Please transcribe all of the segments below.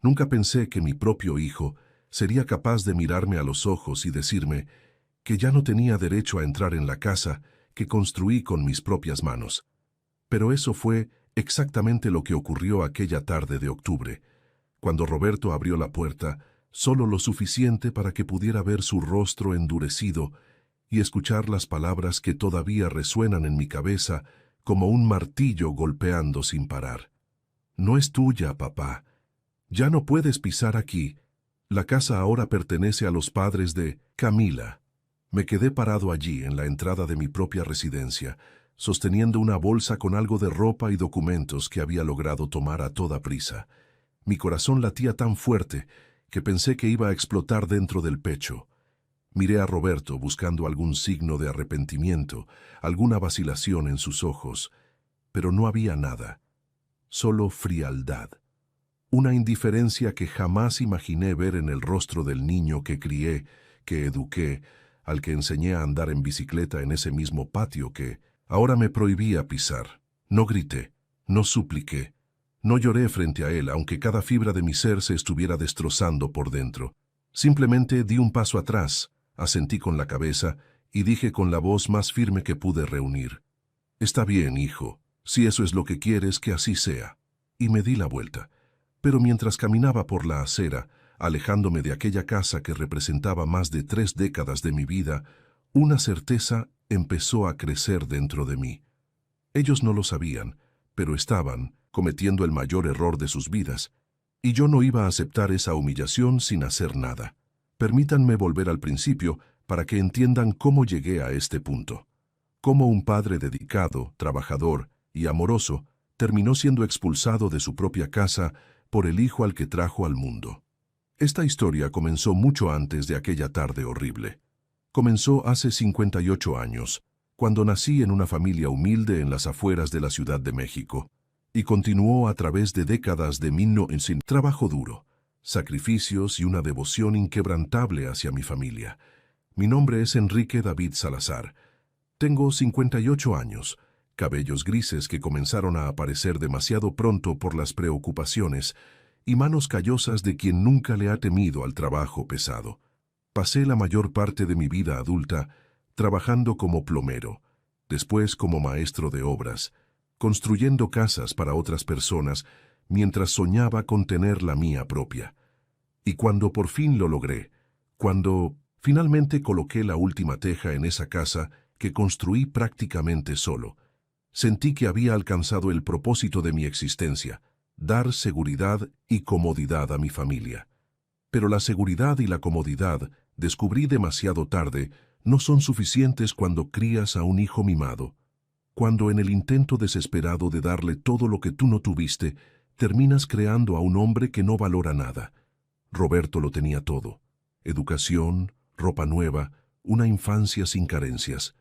Nunca pensé que mi propio hijo sería capaz de mirarme a los ojos y decirme que ya no tenía derecho a entrar en la casa que construí con mis propias manos. Pero eso fue exactamente lo que ocurrió aquella tarde de octubre, cuando Roberto abrió la puerta, solo lo suficiente para que pudiera ver su rostro endurecido y escuchar las palabras que todavía resuenan en mi cabeza como un martillo golpeando sin parar. No es tuya, papá. Ya no puedes pisar aquí. La casa ahora pertenece a los padres de Camila. Me quedé parado allí, en la entrada de mi propia residencia, sosteniendo una bolsa con algo de ropa y documentos que había logrado tomar a toda prisa. Mi corazón latía tan fuerte que pensé que iba a explotar dentro del pecho. Miré a Roberto buscando algún signo de arrepentimiento, alguna vacilación en sus ojos, pero no había nada, solo frialdad. Una indiferencia que jamás imaginé ver en el rostro del niño que crié, que eduqué, al que enseñé a andar en bicicleta en ese mismo patio que ahora me prohibía pisar. No grité, no supliqué, no lloré frente a él, aunque cada fibra de mi ser se estuviera destrozando por dentro. Simplemente di un paso atrás, asentí con la cabeza y dije con la voz más firme que pude reunir: «Está bien, hijo, si eso es lo que quieres, que así sea». Y me di la vuelta. Pero mientras caminaba por la acera, alejándome de aquella casa que representaba más de 3 décadas de mi vida, una certeza empezó a crecer dentro de mí. Ellos no lo sabían, pero estaban cometiendo el mayor error de sus vidas, y yo no iba a aceptar esa humillación sin hacer nada. Permítanme volver al principio para que entiendan cómo llegué a este punto. Cómo un padre dedicado, trabajador y amoroso terminó siendo expulsado de su propia casa por el hijo al que trajo al mundo. Esta historia comenzó mucho antes de aquella tarde horrible. Comenzó hace 58 años, cuando nací en una familia humilde en las afueras de la Ciudad de México, y continuó a través de décadas de sin trabajo duro, sacrificios y una devoción inquebrantable hacia mi familia. Mi nombre es Enrique David Salazar. Tengo 58 años, cabellos grises que comenzaron a aparecer demasiado pronto por las preocupaciones, y manos callosas de quien nunca le ha temido al trabajo pesado. Pasé la mayor parte de mi vida adulta trabajando como plomero, después como maestro de obras, construyendo casas para otras personas mientras soñaba con tener la mía propia. Y cuando por fin lo logré, cuando finalmente coloqué la última teja en esa casa que construí prácticamente solo, sentí que había alcanzado el propósito de mi existencia: dar seguridad y comodidad a mi familia. Pero la seguridad y la comodidad, descubrí demasiado tarde, no son suficientes cuando crías a un hijo mimado. Cuando en el intento desesperado de darle todo lo que tú no tuviste, terminas creando a un hombre que no valora nada. Roberto lo tenía todo: educación, ropa nueva, una infancia sin carencias.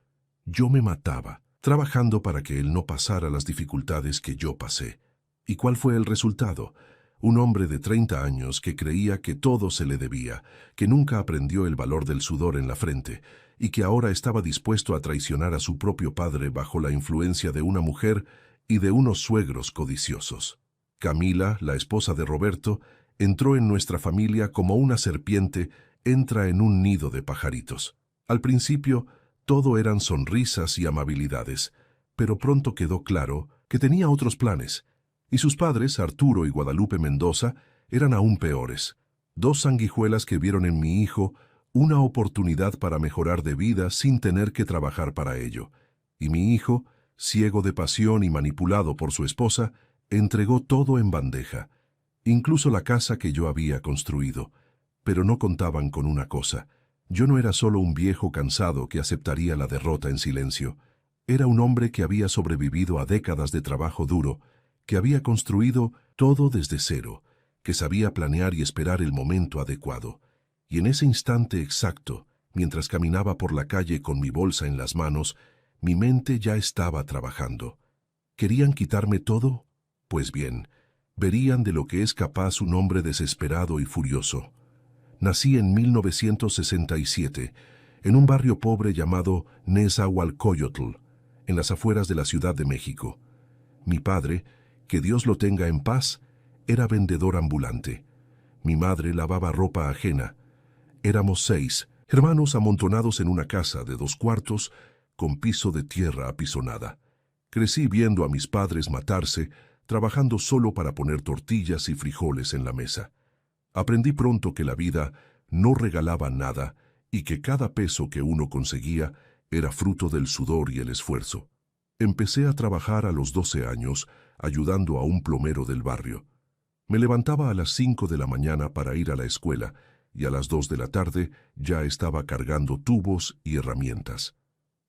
Yo me mataba, trabajando para que él no pasara las dificultades que yo pasé. ¿Y cuál fue el resultado? Un hombre de 30 años que creía que todo se le debía, que nunca aprendió el valor del sudor en la frente, y que ahora estaba dispuesto a traicionar a su propio padre bajo la influencia de una mujer y de unos suegros codiciosos. Camila, la esposa de Roberto, entró en nuestra familia como una serpiente entra en un nido de pajaritos. Al principio, todo eran sonrisas y amabilidades, pero pronto quedó claro que tenía otros planes, y sus padres, Arturo y Guadalupe Mendoza, eran aún peores. 2 sanguijuelas que vieron en mi hijo una oportunidad para mejorar de vida sin tener que trabajar para ello. Y mi hijo, ciego de pasión y manipulado por su esposa, entregó todo en bandeja, incluso la casa que yo había construido. Pero no contaban con una cosa: yo no era solo un viejo cansado que aceptaría la derrota en silencio. Era un hombre que había sobrevivido a décadas de trabajo duro, que había construido todo desde cero, que sabía planear y esperar el momento adecuado. Y en ese instante exacto, mientras caminaba por la calle con mi bolsa en las manos, mi mente ya estaba trabajando. ¿Querían quitarme todo? Pues bien, verían de lo que es capaz un hombre desesperado y furioso. Nací en 1967, en un barrio pobre llamado Nezahualcóyotl, en las afueras de la Ciudad de México. Mi padre, que Dios lo tenga en paz, era vendedor ambulante. Mi madre lavaba ropa ajena. Éramos 6 hermanos amontonados en una casa de 2 cuartos con piso de tierra apisonada. Crecí viendo a mis padres matarse, trabajando solo para poner tortillas y frijoles en la mesa. Aprendí pronto que la vida no regalaba nada y que cada peso que uno conseguía era fruto del sudor y el esfuerzo. Empecé a trabajar a los 12 años, ayudando a un plomero del barrio. Me levantaba a las 5 de la mañana para ir a la escuela y a las 2 de la tarde ya estaba cargando tubos y herramientas.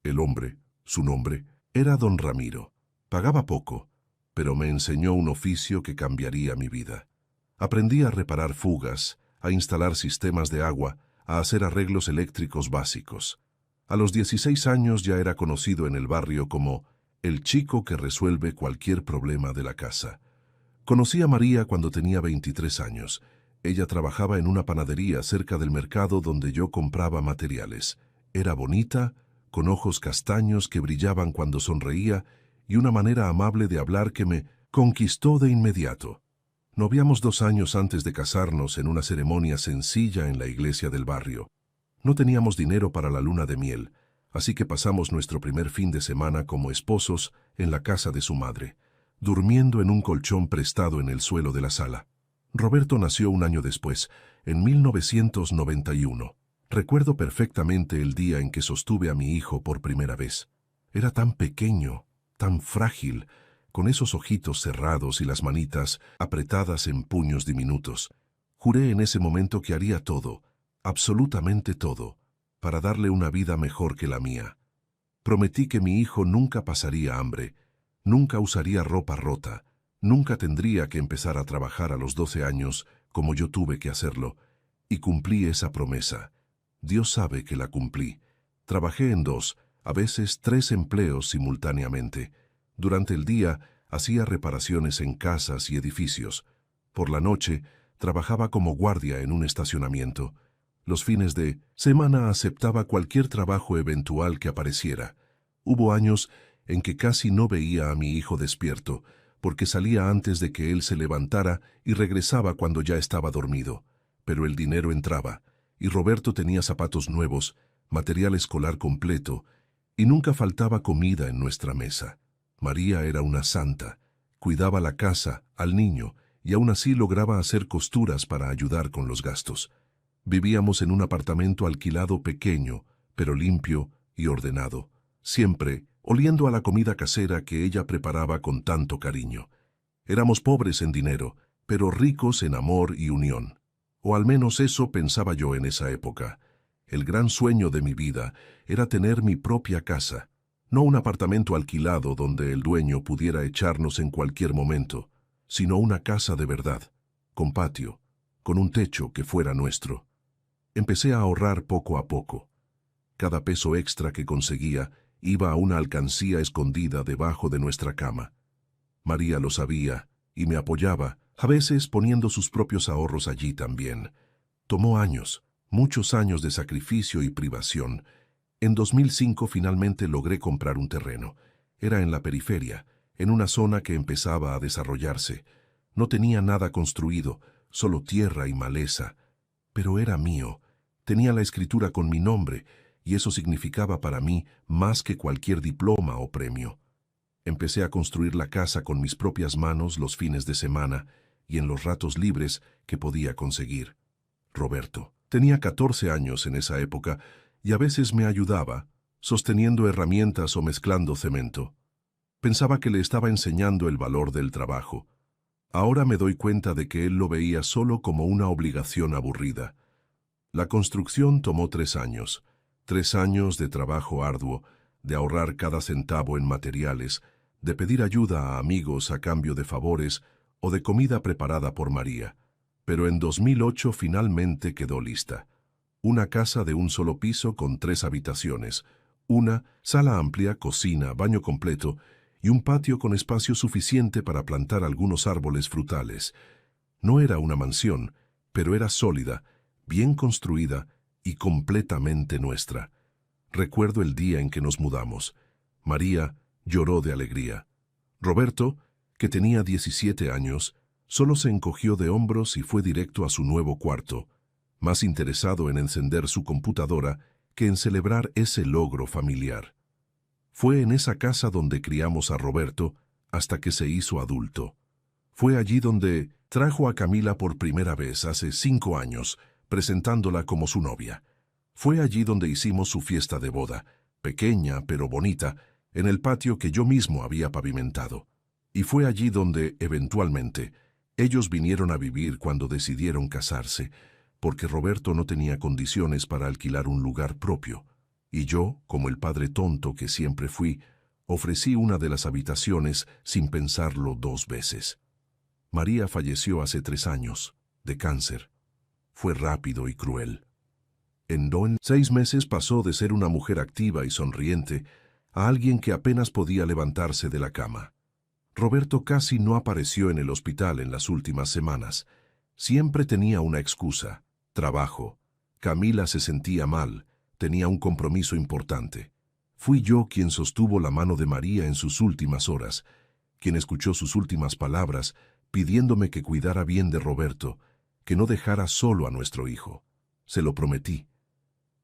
El hombre, su nombre, era don Ramiro. Pagaba poco, pero me enseñó un oficio que cambiaría mi vida. Aprendí a reparar fugas, a instalar sistemas de agua, a hacer arreglos eléctricos básicos. A los 16 años ya era conocido en el barrio como el chico que resuelve cualquier problema de la casa. Conocí a María cuando tenía 23 años. Ella trabajaba en una panadería cerca del mercado donde yo compraba materiales. Era bonita, con ojos castaños que brillaban cuando sonreía y una manera amable de hablar que me conquistó de inmediato. Noviamos 2 años antes de casarnos en una ceremonia sencilla en la iglesia del barrio. No teníamos dinero para la luna de miel, así que pasamos nuestro primer fin de semana como esposos en la casa de su madre, durmiendo en un colchón prestado en el suelo de la sala. Roberto nació un año después, en 1991. Recuerdo perfectamente el día en que sostuve a mi hijo por primera vez. Era tan pequeño, tan frágil, con esos ojitos cerrados y las manitas apretadas en puños diminutos. Juré en ese momento que haría todo, absolutamente todo, para darle una vida mejor que la mía. Prometí que mi hijo nunca pasaría hambre, nunca usaría ropa rota, nunca tendría que empezar a trabajar a los 12 años como yo tuve que hacerlo, y cumplí esa promesa. Dios sabe que la cumplí. Trabajé en 2, a veces 3 empleos simultáneamente. Durante el día hacía reparaciones en casas y edificios. Por la noche trabajaba como guardia en un estacionamiento. Los fines de semana aceptaba cualquier trabajo eventual que apareciera. Hubo años en que casi no veía a mi hijo despierto, porque salía antes de que él se levantara y regresaba cuando ya estaba dormido. Pero el dinero entraba, y Roberto tenía zapatos nuevos, material escolar completo, y nunca faltaba comida en nuestra mesa. María era una santa, cuidaba la casa, al niño, y aún así lograba hacer costuras para ayudar con los gastos. Vivíamos en un apartamento alquilado pequeño, pero limpio y ordenado, siempre oliendo a la comida casera que ella preparaba con tanto cariño. Éramos pobres en dinero, pero ricos en amor y unión. O al menos eso pensaba yo en esa época. El gran sueño de mi vida era tener mi propia casa, no un apartamento alquilado donde el dueño pudiera echarnos en cualquier momento, sino una casa de verdad, con patio, con un techo que fuera nuestro. Empecé a ahorrar poco a poco. Cada peso extra que conseguía iba a una alcancía escondida debajo de nuestra cama. María lo sabía y me apoyaba, a veces poniendo sus propios ahorros allí también. Tomó años, muchos años de sacrificio y privación. En 2005 finalmente logré comprar un terreno. Era en la periferia, en una zona que empezaba a desarrollarse. No tenía nada construido, solo tierra y maleza. Pero era mío. Tenía la escritura con mi nombre, y eso significaba para mí más que cualquier diploma o premio. Empecé a construir la casa con mis propias manos los fines de semana y en los ratos libres que podía conseguir. Roberto tenía 14 años en esa época y a veces me ayudaba, sosteniendo herramientas o mezclando cemento. Pensaba que le estaba enseñando el valor del trabajo. Ahora me doy cuenta de que él lo veía solo como una obligación aburrida. La construcción tomó 3 años. 3 años de trabajo arduo, de ahorrar cada centavo en materiales, de pedir ayuda a amigos a cambio de favores o de comida preparada por María. Pero en 2008 finalmente quedó lista. Una casa de un solo piso con 3 habitaciones, una sala amplia, cocina, baño completo y un patio con espacio suficiente para plantar algunos árboles frutales. No era una mansión, pero era sólida, bien construida y completamente nuestra. Recuerdo el día en que nos mudamos. María lloró de alegría. Roberto, que tenía 17 años, Solo se encogió de hombros y fue directo a su nuevo cuarto, más interesado en encender su computadora que en celebrar ese logro familiar. Fue en esa casa donde criamos a Roberto hasta que se hizo adulto. Fue allí donde trajo a Camila por primera vez hace 5 años, presentándola como su novia. Fue allí donde hicimos su fiesta de boda, pequeña pero bonita, en el patio que yo mismo había pavimentado. Y fue allí donde, eventualmente, ellos vinieron a vivir cuando decidieron casarse, porque Roberto no tenía condiciones para alquilar un lugar propio. Y yo, como el padre tonto que siempre fui, ofrecí una de las habitaciones sin pensarlo 2 veces. María falleció hace 3 años, de cáncer. Fue rápido y cruel. En 6 meses pasó de ser una mujer activa y sonriente a alguien que apenas podía levantarse de la cama. Roberto casi no apareció en el hospital en las últimas semanas. Siempre tenía una excusa: trabajo. Camila se sentía mal, tenía un compromiso importante. Fui yo quien sostuvo la mano de María en sus últimas horas, quien escuchó sus últimas palabras, pidiéndome que cuidara bien de Roberto, que no dejara solo a nuestro hijo. Se lo prometí.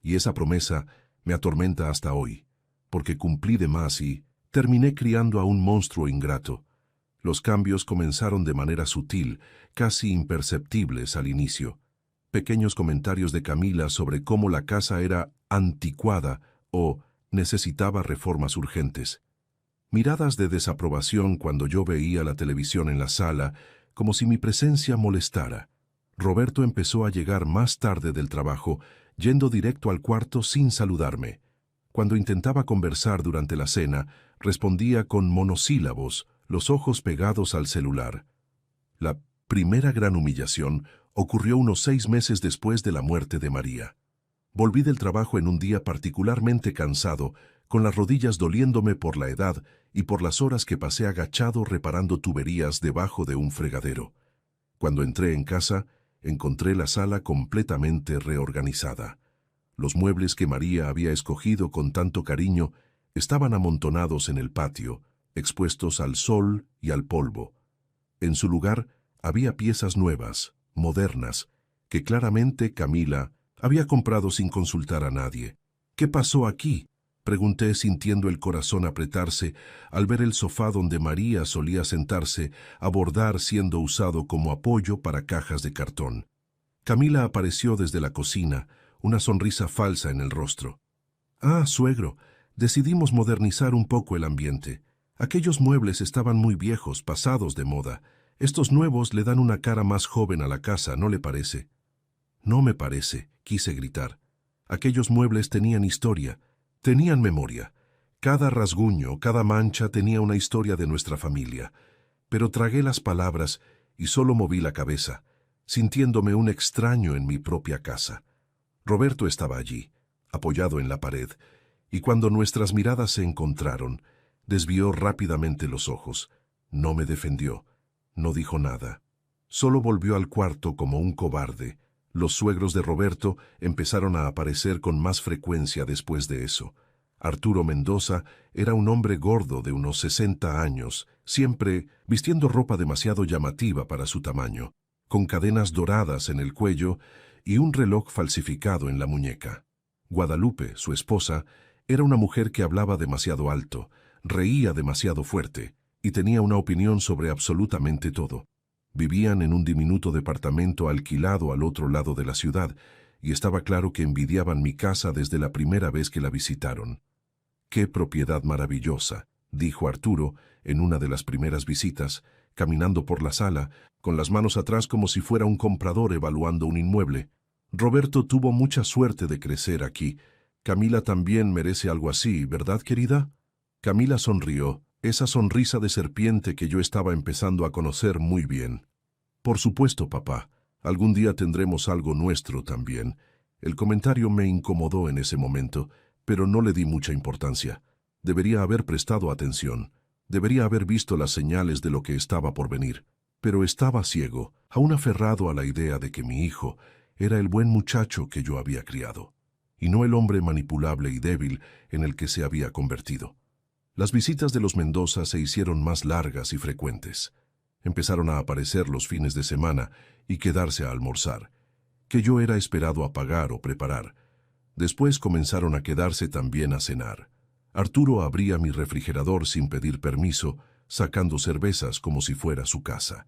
Y esa promesa me atormenta hasta hoy, porque cumplí de más y terminé criando a un monstruo ingrato. Los cambios comenzaron de manera sutil, casi imperceptibles al inicio. Pequeños comentarios de Camila sobre cómo la casa era anticuada o necesitaba reformas urgentes. Miradas de desaprobación cuando yo veía la televisión en la sala, como si mi presencia molestara. Roberto empezó a llegar más tarde del trabajo, yendo directo al cuarto sin saludarme. Cuando intentaba conversar durante la cena, respondía con monosílabos, los ojos pegados al celular. La primera gran humillación ocurrió unos 6 meses después de la muerte de María. Volví del trabajo en un día particularmente cansado, con las rodillas doliéndome por la edad y por las horas que pasé agachado reparando tuberías debajo de un fregadero. Cuando entré en casa, encontré la sala completamente reorganizada. Los muebles que María había escogido con tanto cariño estaban amontonados en el patio, expuestos al sol y al polvo. En su lugar había piezas nuevas, modernas, que claramente Camila había comprado sin consultar a nadie. ¿Qué pasó aquí?, pregunté sintiendo el corazón apretarse al ver el sofá donde María solía sentarse a bordar siendo usado como apoyo para cajas de cartón. Camila apareció desde la cocina, una sonrisa falsa en el rostro. «Ah, suegro, decidimos modernizar un poco el ambiente. Aquellos muebles estaban muy viejos, pasados de moda. Estos nuevos le dan una cara más joven a la casa, ¿no le parece?» «No me parece», quise gritar. Aquellos muebles tenían historia, tenían memoria. Cada rasguño, cada mancha tenía una historia de nuestra familia. Pero tragué las palabras y solo moví la cabeza, sintiéndome un extraño en mi propia casa. Roberto estaba allí, apoyado en la pared, y cuando nuestras miradas se encontraron, desvió rápidamente los ojos. No me defendió, no dijo nada. Solo volvió al cuarto como un cobarde. Los suegros de Roberto empezaron a aparecer con más frecuencia después de eso. Arturo Mendoza era un hombre gordo de unos 60 años, siempre vistiendo ropa demasiado llamativa para su tamaño, con cadenas doradas en el cuello y un reloj falsificado en la muñeca. Guadalupe, su esposa, era una mujer que hablaba demasiado alto, reía demasiado fuerte y tenía una opinión sobre absolutamente todo. Vivían en un diminuto departamento alquilado al otro lado de la ciudad, y estaba claro que envidiaban mi casa desde la primera vez que la visitaron. «¡Qué propiedad maravillosa!», dijo Arturo en una de las primeras visitas, caminando por la sala, con las manos atrás como si fuera un comprador evaluando un inmueble. «Roberto tuvo mucha suerte de crecer aquí. Camila también merece algo así, ¿verdad, querida?» Camila sonrió, esa sonrisa de serpiente que yo estaba empezando a conocer muy bien. «Por supuesto, papá. Algún día tendremos algo nuestro también». El comentario me incomodó en ese momento, pero no le di mucha importancia. Debería haber prestado atención. Debería haber visto las señales de lo que estaba por venir. Pero estaba ciego, aún aferrado a la idea de que mi hijo era el buen muchacho que yo había criado, y no el hombre manipulable y débil en el que se había convertido. Las visitas de los Mendoza se hicieron más largas y frecuentes. Empezaron a aparecer los fines de semana y quedarse a almorzar, que yo era esperado a pagar o preparar. Después comenzaron a quedarse también a cenar. Arturo abría mi refrigerador sin pedir permiso, sacando cervezas como si fuera su casa.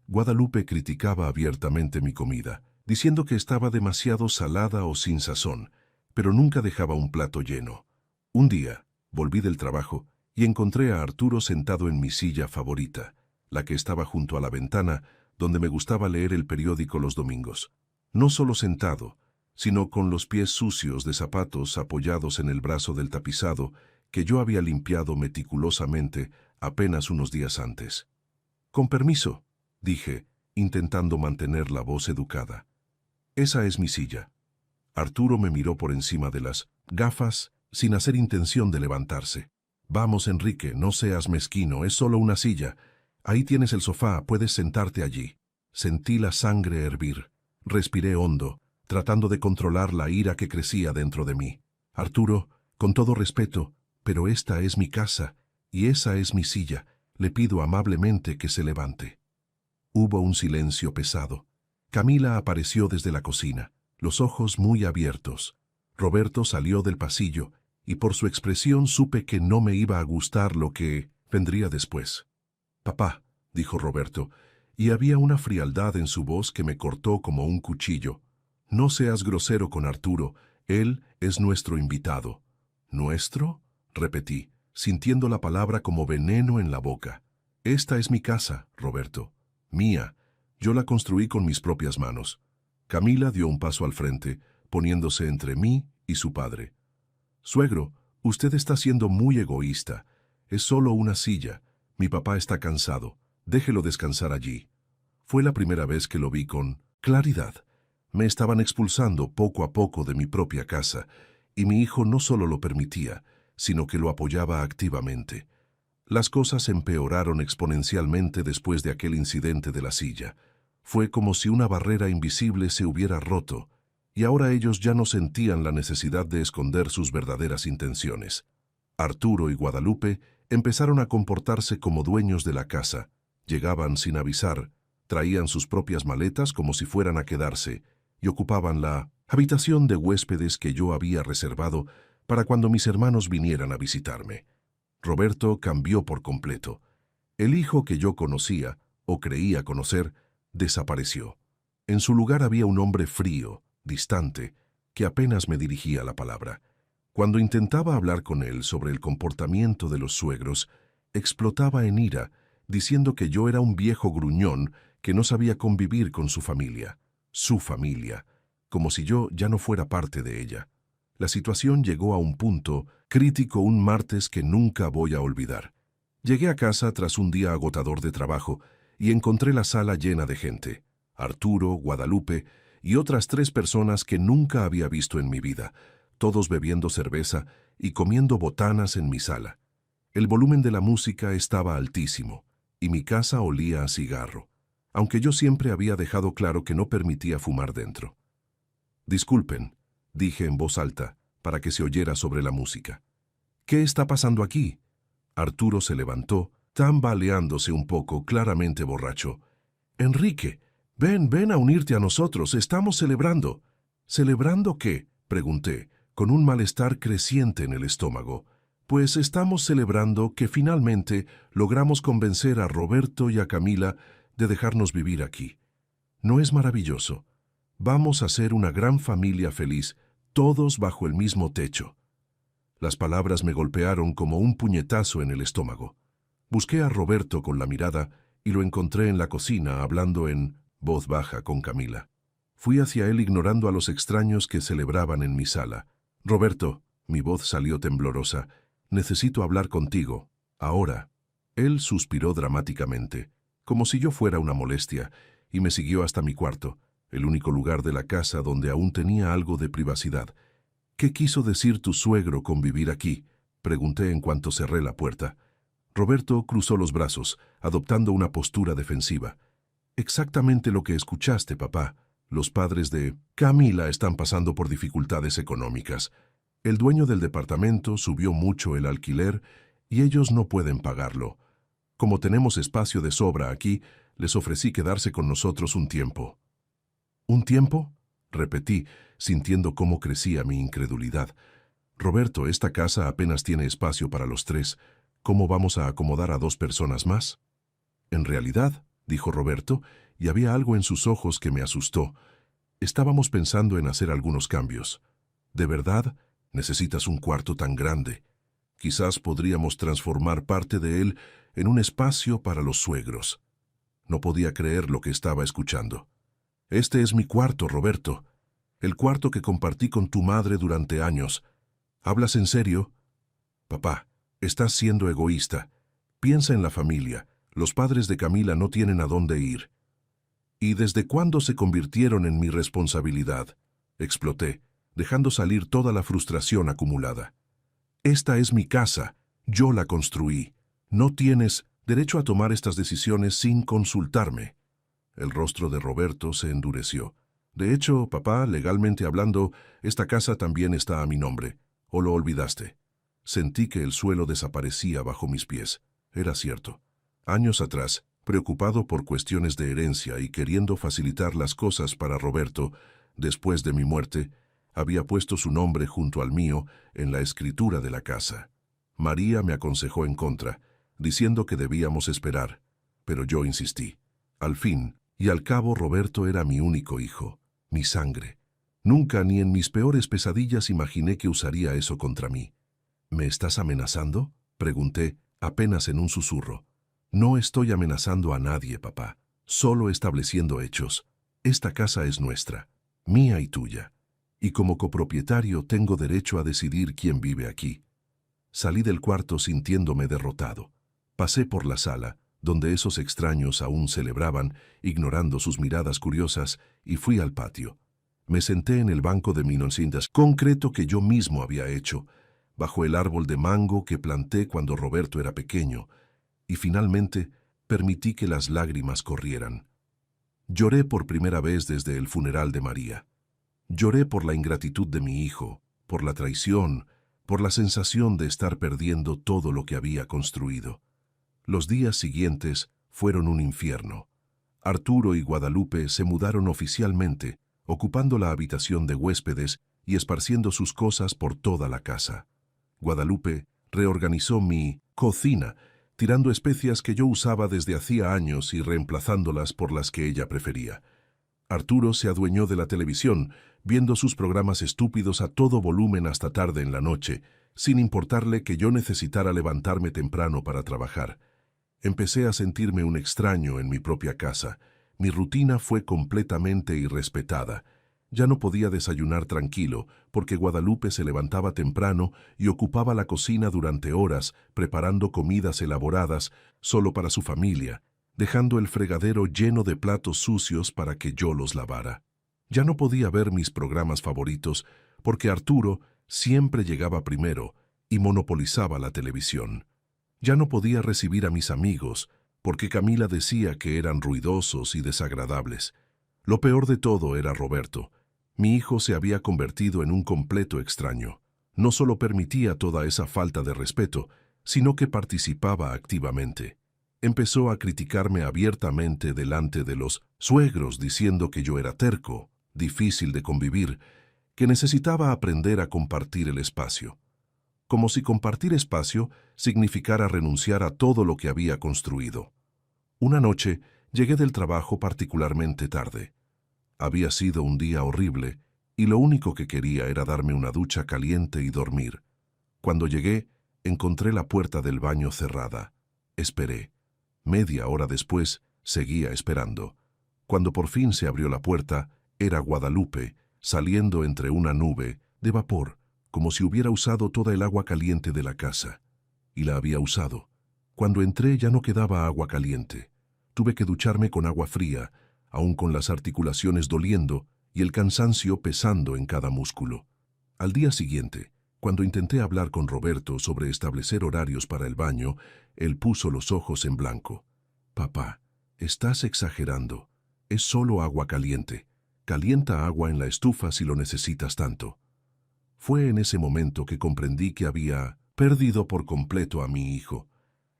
Guadalupe criticaba abiertamente mi comida, diciendo que estaba demasiado salada o sin sazón, pero nunca dejaba un plato lleno. Un día, volví del trabajo y encontré a Arturo sentado en mi silla favorita, la que estaba junto a la ventana, donde me gustaba leer el periódico los domingos. No solo sentado, sino con los pies sucios de zapatos apoyados en el brazo del tapizado que yo había limpiado meticulosamente apenas unos días antes. «Con permiso», dije, intentando mantener la voz educada. «Esa es mi silla». Arturo me miró por encima de las gafas, sin hacer intención de levantarse. «Vamos, Enrique, no seas mezquino, es solo una silla. Ahí tienes el sofá, puedes sentarte allí». Sentí la sangre hervir. Respiré hondo, tratando de controlar la ira que crecía dentro de mí. «Arturo, con todo respeto, pero esta es mi casa, y esa es mi silla. Le pido amablemente que se levante». Hubo un silencio pesado. Camila apareció desde la cocina, los ojos muy abiertos. Roberto salió del pasillo, y por su expresión supe que no me iba a gustar lo que vendría después. «Papá», dijo Roberto, y había una frialdad en su voz que me cortó como un cuchillo. «No seas grosero con Arturo, él es nuestro invitado». «¿Nuestro?», repetí, sintiendo la palabra como veneno en la boca. «Esta es mi casa, Roberto. Mía. Yo la construí con mis propias manos». Camila dio un paso al frente, poniéndose entre mí y su padre. «Suegro, usted está siendo muy egoísta. Es solo una silla. Mi papá está cansado. Déjelo descansar allí». Fue la primera vez que lo vi con claridad. Me estaban expulsando poco a poco de mi propia casa, y mi hijo no solo lo permitía, sino que lo apoyaba activamente. Las cosas empeoraron exponencialmente después de aquel incidente de la silla. Fue como si una barrera invisible se hubiera roto, y ahora ellos ya no sentían la necesidad de esconder sus verdaderas intenciones. Arturo y Guadalupe empezaron a comportarse como dueños de la casa. Llegaban sin avisar, traían sus propias maletas como si fueran a quedarse, y ocupaban la habitación de huéspedes que yo había reservado para cuando mis hermanos vinieran a visitarme. Roberto cambió por completo. El hijo que yo conocía, o creía conocer, desapareció. En su lugar había un hombre frío, distante, que apenas me dirigía la palabra. Cuando intentaba hablar con él sobre el comportamiento de los suegros, explotaba en ira, diciendo que yo era un viejo gruñón que no sabía convivir con su familia, como si yo ya no fuera parte de ella. La situación llegó a un punto crítico un martes que nunca voy a olvidar. Llegué a casa tras un día agotador de trabajo y encontré la sala llena de gente. Arturo, Guadalupe y otras 3 personas que nunca había visto en mi vida, todos bebiendo cerveza y comiendo botanas en mi sala. El volumen de la música estaba altísimo y mi casa olía a cigarro, aunque yo siempre había dejado claro que no permitía fumar dentro. «Disculpen», dije en voz alta, para que se oyera sobre la música. «¿Qué está pasando aquí?». Arturo se levantó, tambaleándose un poco, claramente borracho. «Enrique, ven a unirte a nosotros, estamos celebrando». «¿Celebrando qué?», pregunté, con un malestar creciente en el estómago. «Pues estamos celebrando que finalmente logramos convencer a Roberto y a Camila de dejarnos vivir aquí. ¿No es maravilloso? Vamos a ser una gran familia feliz, todos bajo el mismo techo». Las palabras me golpearon como un puñetazo en el estómago. Busqué a Roberto con la mirada y lo encontré en la cocina hablando en voz baja con Camila. Fui hacia él ignorando a los extraños que celebraban en mi sala. «Roberto», mi voz salió temblorosa, «necesito hablar contigo, ahora». Él suspiró dramáticamente, como si yo fuera una molestia, y me siguió hasta mi cuarto, el único lugar de la casa donde aún tenía algo de privacidad. «¿Qué quiso decir tu suegro con vivir aquí?», pregunté en cuanto cerré la puerta. Roberto cruzó los brazos, adoptando una postura defensiva. «Exactamente lo que escuchaste, papá. Los padres de Camila están pasando por dificultades económicas. El dueño del departamento subió mucho el alquiler y ellos no pueden pagarlo. Como tenemos espacio de sobra aquí, les ofrecí quedarse con nosotros un tiempo. ¿Un tiempo?, repetí, sintiendo cómo crecía mi incredulidad. Roberto, esta casa apenas tiene espacio para los tres. ¿Cómo vamos a acomodar a 2 personas más? En realidad, dijo Roberto, y había algo en sus ojos que me asustó. Estábamos pensando en hacer algunos cambios. ¿De verdad? ¿Necesitas un cuarto tan grande? Quizás podríamos transformar parte de él en un espacio para los suegros. No podía creer lo que estaba escuchando. Este es mi cuarto, Roberto. El cuarto que compartí con tu madre durante años. ¿Hablas en serio? Papá, estás siendo egoísta. Piensa en la familia. Los padres de Camila no tienen a dónde ir. ¿Y desde cuándo se convirtieron en mi responsabilidad? Exploté, dejando salir toda la frustración acumulada. Esta es mi casa. Yo la construí. No tienes derecho a tomar estas decisiones sin consultarme. El rostro de Roberto se endureció. De hecho, papá, legalmente hablando, esta casa también está a mi nombre. ¿O lo olvidaste? Sentí que el suelo desaparecía bajo mis pies. Era cierto. Años atrás, preocupado por cuestiones de herencia y queriendo facilitar las cosas para Roberto, después de mi muerte, había puesto su nombre junto al mío en la escritura de la casa. María me aconsejó en contra, diciendo que debíamos esperar, pero yo insistí. Al fin, y al cabo, Roberto era mi único hijo, mi sangre. Nunca ni en mis peores pesadillas imaginé que usaría eso contra mí. ¿Me estás amenazando?, pregunté, apenas en un susurro. No estoy amenazando a nadie, papá, solo estableciendo hechos. Esta casa es nuestra, mía y tuya, y como copropietario tengo derecho a decidir quién vive aquí. Salí del cuarto sintiéndome derrotado. Pasé por la sala, donde esos extraños aún celebraban, ignorando sus miradas curiosas, y fui al patio. Me senté en el banco de minocintas, concreto que yo mismo había hecho, bajo el árbol de mango que planté cuando Roberto era pequeño, y finalmente permití que las lágrimas corrieran. Lloré por primera vez desde el funeral de María. Lloré por la ingratitud de mi hijo, por la traición, por la sensación de estar perdiendo todo lo que había construido. Los días siguientes fueron un infierno. Arturo y Guadalupe se mudaron oficialmente, ocupando la habitación de huéspedes y esparciendo sus cosas por toda la casa. Guadalupe reorganizó mi cocina, tirando especias que yo usaba desde hacía años y reemplazándolas por las que ella prefería. Arturo se adueñó de la televisión, viendo sus programas estúpidos a todo volumen hasta tarde en la noche, sin importarle que yo necesitara levantarme temprano para trabajar. Empecé a sentirme un extraño en mi propia casa. Mi rutina fue completamente irrespetada. Ya no podía desayunar tranquilo, porque Guadalupe se levantaba temprano y ocupaba la cocina durante horas, preparando comidas elaboradas solo para su familia, dejando el fregadero lleno de platos sucios para que yo los lavara. Ya no podía ver mis programas favoritos, porque Arturo siempre llegaba primero y monopolizaba la televisión. Ya no podía recibir a mis amigos, porque Camila decía que eran ruidosos y desagradables. Lo peor de todo era Roberto. Mi hijo se había convertido en un completo extraño. No solo permitía toda esa falta de respeto, sino que participaba activamente. Empezó a criticarme abiertamente delante de los suegros, diciendo que yo era terco, difícil de convivir, que necesitaba aprender a compartir el espacio. Como si compartir espacio significara renunciar a todo lo que había construido. Una noche llegué del trabajo particularmente tarde. Había sido un día horrible y lo único que quería era darme una ducha caliente y dormir. Cuando llegué, encontré la puerta del baño cerrada. Esperé. Media hora después, seguía esperando. Cuando por fin se abrió la puerta, era Guadalupe, saliendo entre una nube de vapor, como si hubiera usado toda el agua caliente de la casa. Y la había usado. Cuando entré ya no quedaba agua caliente. Tuve que ducharme con agua fría, aún con las articulaciones doliendo y el cansancio pesando en cada músculo. Al día siguiente, cuando intenté hablar con Roberto sobre establecer horarios para el baño, él puso los ojos en blanco. «Papá, estás exagerando. Es solo agua caliente. Calienta agua en la estufa si lo necesitas tanto». Fue en ese momento que comprendí que había perdido por completo a mi hijo.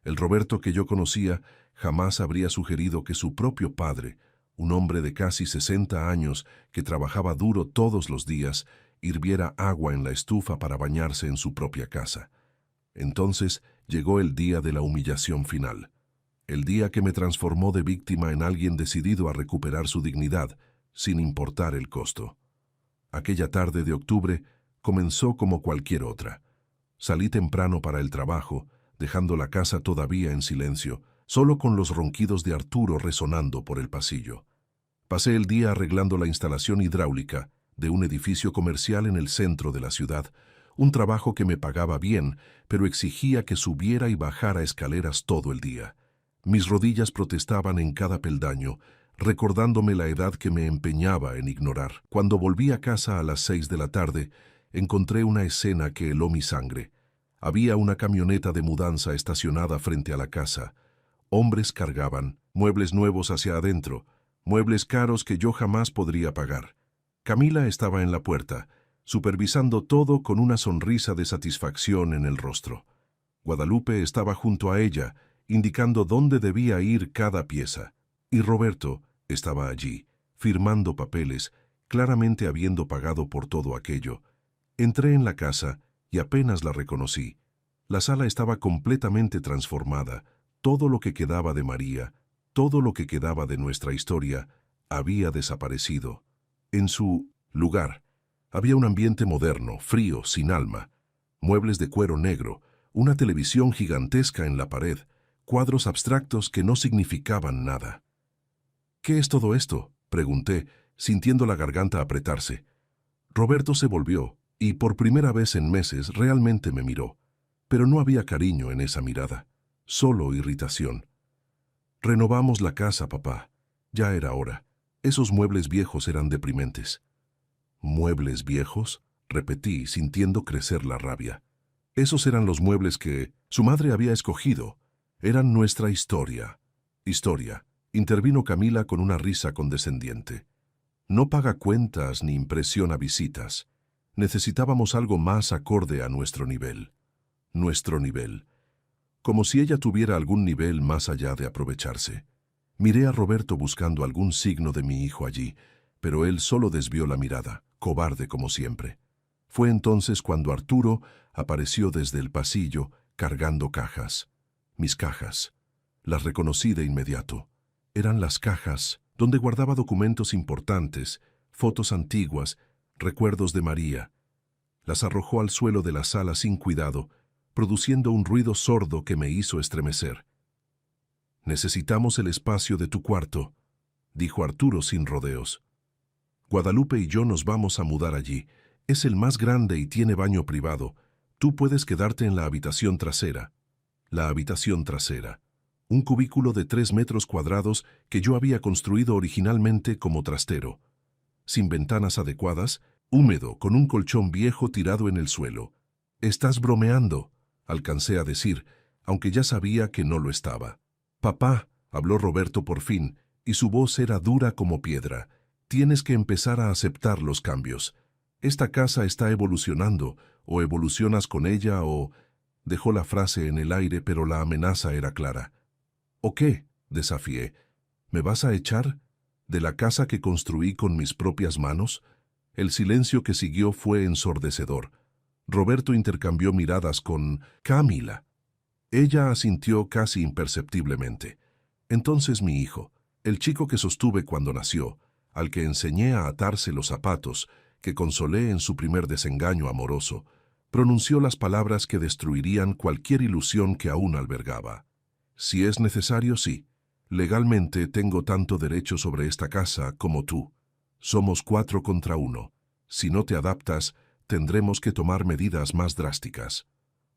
El Roberto que yo conocía jamás habría sugerido que su propio padre, un hombre de casi 60 años que trabajaba duro todos los días, hirviera agua en la estufa para bañarse en su propia casa. Entonces llegó el día de la humillación final, el día que me transformó de víctima en alguien decidido a recuperar su dignidad, sin importar el costo. Aquella tarde de octubre comenzó como cualquier otra. Salí temprano para el trabajo, dejando la casa todavía en silencio, solo con los ronquidos de Arturo resonando por el pasillo. Pasé el día arreglando la instalación hidráulica de un edificio comercial en el centro de la ciudad, un trabajo que me pagaba bien, pero exigía que subiera y bajara escaleras todo el día. Mis rodillas protestaban en cada peldaño, recordándome la edad que me empeñaba en ignorar. Cuando volví a casa a las 6 de la tarde, encontré una escena que heló mi sangre. Había una camioneta de mudanza estacionada frente a la casa. Hombres cargaban muebles nuevos hacia adentro, muebles caros que yo jamás podría pagar. Camila estaba en la puerta, supervisando todo con una sonrisa de satisfacción en el rostro. Guadalupe estaba junto a ella, indicando dónde debía ir cada pieza. Y Roberto estaba allí, firmando papeles, claramente habiendo pagado por todo aquello. Entré en la casa y apenas la reconocí. La sala estaba completamente transformada. Todo lo que quedaba de María, todo lo que quedaba de nuestra historia, había desaparecido. En su lugar, había un ambiente moderno, frío, sin alma. Muebles de cuero negro, una televisión gigantesca en la pared, cuadros abstractos que no significaban nada. ¿Qué es todo esto?, pregunté, sintiendo la garganta apretarse. Roberto se volvió y, por primera vez en meses, realmente me miró. Pero no había cariño en esa mirada, solo irritación. Renovamos la casa, papá. Ya era hora. Esos muebles viejos eran deprimentes. ¿Muebles viejos?, repetí, sintiendo crecer la rabia. Esos eran los muebles que su madre había escogido. Eran nuestra historia. Historia, intervino Camila con una risa condescendiente. No paga cuentas ni impresiona visitas. Necesitábamos algo más acorde a nuestro nivel. Nuestro nivel. Como si ella tuviera algún nivel más allá de aprovecharse. Miré a Roberto buscando algún signo de mi hijo allí, pero él solo desvió la mirada, cobarde como siempre. Fue entonces cuando Arturo apareció desde el pasillo, cargando cajas. Mis cajas. Las reconocí de inmediato. Eran las cajas donde guardaba documentos importantes, fotos antiguas, recuerdos de María. Las arrojó al suelo de la sala sin cuidado, produciendo un ruido sordo que me hizo estremecer. «Necesitamos el espacio de tu cuarto», dijo Arturo sin rodeos. «Guadalupe y yo nos vamos a mudar allí. Es el más grande y tiene baño privado. Tú puedes quedarte en la habitación trasera». La habitación trasera. Un cubículo de 3 metros cuadrados que yo había construido originalmente como trastero. Sin ventanas adecuadas, húmedo, con un colchón viejo tirado en el suelo. «Estás bromeando», alcancé a decir, aunque ya sabía que no lo estaba. «Papá», habló Roberto por fin, y su voz era dura como piedra. «Tienes que empezar a aceptar los cambios. Esta casa está evolucionando, o evolucionas con ella o...» Dejó la frase en el aire, pero la amenaza era clara. «¿O qué?», desafié. «¿Me vas a echar? ¿De la casa que construí con mis propias manos?». El silencio que siguió fue ensordecedor. Roberto intercambió miradas con Camila. Ella asintió casi imperceptiblemente. Entonces mi hijo, el chico que sostuve cuando nació, al que enseñé a atarse los zapatos, que consolé en su primer desengaño amoroso, pronunció las palabras que destruirían cualquier ilusión que aún albergaba. «Si es necesario, sí. Legalmente tengo tanto derecho sobre esta casa como tú. Somos 4 contra 1. Si no te adaptas, tendremos que tomar medidas más drásticas».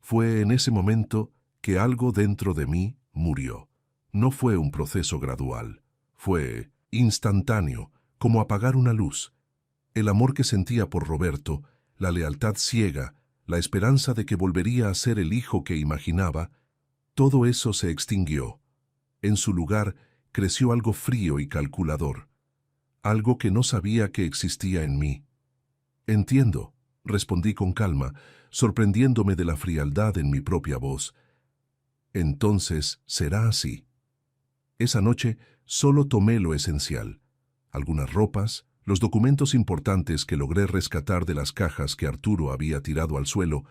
Fue en ese momento que algo dentro de mí murió. No fue un proceso gradual. Fue instantáneo, como apagar una luz. El amor que sentía por Roberto, la lealtad ciega, la esperanza de que volvería a ser el hijo que imaginaba, todo eso se extinguió. En su lugar creció algo frío y calculador. Algo que no sabía que existía en mí. «Entiendo», respondí con calma, sorprendiéndome de la frialdad en mi propia voz. Entonces será así. Esa noche solo tomé lo esencial: algunas ropas, los documentos importantes que logré rescatar de las cajas que Arturo había tirado al suelo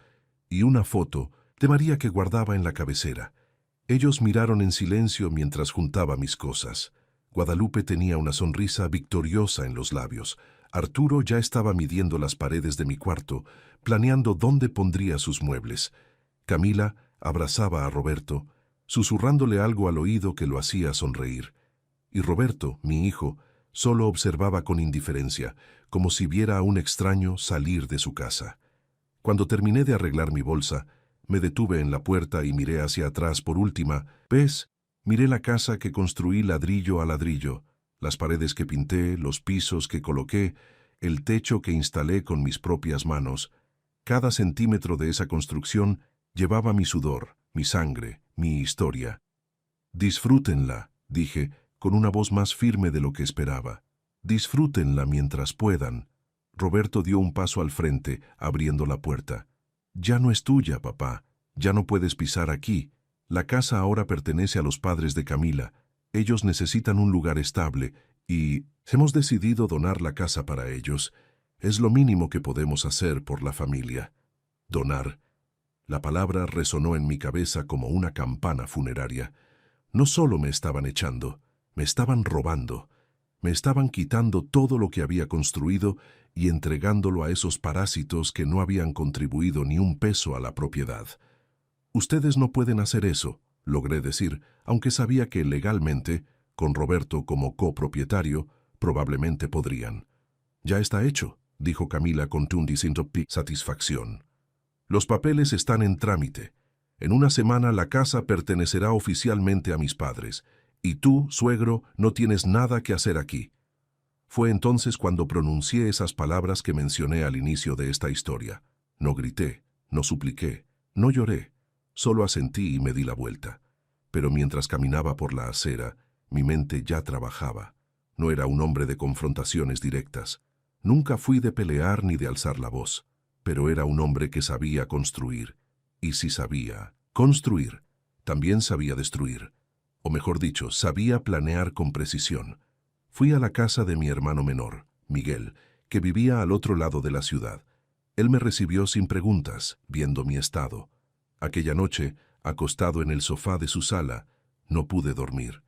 y una foto de María que guardaba en la cabecera. Ellos miraron en silencio mientras juntaba mis cosas. Guadalupe tenía una sonrisa victoriosa en los labios. Arturo ya estaba midiendo las paredes de mi cuarto, planeando dónde pondría sus muebles. Camila abrazaba a Roberto, susurrándole algo al oído que lo hacía sonreír. Y Roberto, mi hijo, solo observaba con indiferencia, como si viera a un extraño salir de su casa. Cuando terminé de arreglar mi bolsa, me detuve en la puerta y miré hacia atrás por última vez. Miré la casa que construí ladrillo a ladrillo, las paredes que pinté, los pisos que coloqué, el techo que instalé con mis propias manos. Cada centímetro de esa construcción llevaba mi sudor, mi sangre, mi historia. Disfrútenla, dije, con una voz más firme de lo que esperaba. Disfrútenla mientras puedan. Roberto dio un paso al frente, abriendo la puerta. Ya no es tuya, papá. Ya no puedes pisar aquí. La casa ahora pertenece a los padres de Camila. Ellos necesitan un lugar estable y hemos decidido donar la casa para ellos. Es lo mínimo que podemos hacer por la familia. Donar. La palabra resonó en mi cabeza como una campana funeraria. No solo me estaban echando, me estaban robando. Me estaban quitando todo lo que había construido y entregándolo a esos parásitos que no habían contribuido ni un peso a la propiedad. Ustedes no pueden hacer eso, logré decir, aunque sabía que legalmente, con Roberto como copropietario, probablemente podrían. Ya está hecho, dijo Camila con un distinto de satisfacción. Los papeles están en trámite. En una semana la casa pertenecerá oficialmente a mis padres, y tú, suegro, no tienes nada que hacer aquí. Fue entonces cuando pronuncié esas palabras que mencioné al inicio de esta historia. No grité, no supliqué, no lloré, solo asentí y me di la vuelta. Pero mientras caminaba por la acera, mi mente ya trabajaba. No era un hombre de confrontaciones directas. Nunca fui de pelear ni de alzar la voz, pero era un hombre que sabía construir. Y si sabía construir, también sabía destruir. O mejor dicho, sabía planear con precisión. Fui a la casa de mi hermano menor, Miguel, que vivía al otro lado de la ciudad. Él me recibió sin preguntas, viendo mi estado. Aquella noche, acostado en el sofá de su sala, no pude dormir.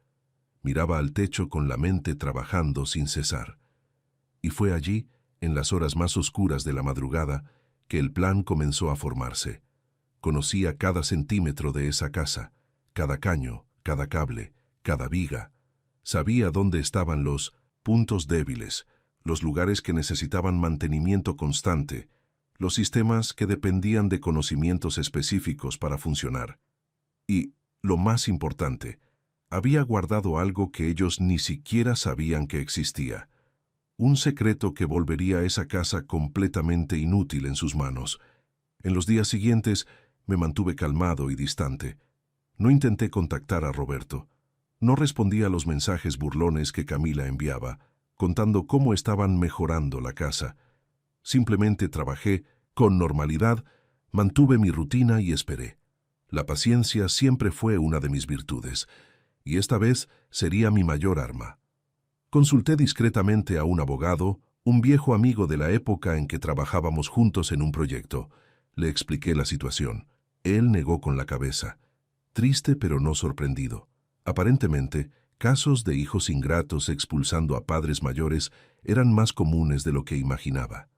Miraba al techo con la mente trabajando sin cesar. Y fue allí, en las horas más oscuras de la madrugada, que el plan comenzó a formarse. Conocía cada centímetro de esa casa, cada caño, cada cable, cada viga. Sabía dónde estaban los puntos débiles, los lugares que necesitaban mantenimiento constante, los sistemas que dependían de conocimientos específicos para funcionar. Y, lo más importante, había guardado algo que ellos ni siquiera sabían que existía. Un secreto que volvería a esa casa completamente inútil en sus manos. En los días siguientes me mantuve calmado y distante. No intenté contactar a Roberto. No respondí a los mensajes burlones que Camila enviaba, contando cómo estaban mejorando la casa. Simplemente trabajé con normalidad, mantuve mi rutina y esperé. La paciencia siempre fue una de mis virtudes, y esta vez sería mi mayor arma. Consulté discretamente a un abogado, un viejo amigo de la época en que trabajábamos juntos en un proyecto. Le expliqué la situación. Él negó con la cabeza, triste pero no sorprendido. Aparentemente, casos de hijos ingratos expulsando a padres mayores eran más comunes de lo que imaginaba.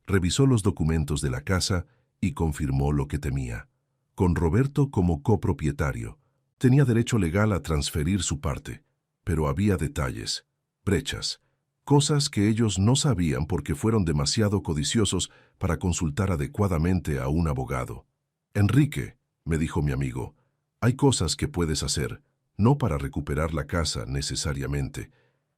Revisó los documentos de la casa y confirmó lo que temía. Con Roberto como copropietario, tenía derecho legal a transferir su parte, pero había detalles, brechas, cosas que ellos no sabían porque fueron demasiado codiciosos para consultar adecuadamente a un abogado. Enrique, me dijo mi amigo, hay cosas que puedes hacer, no para recuperar la casa necesariamente,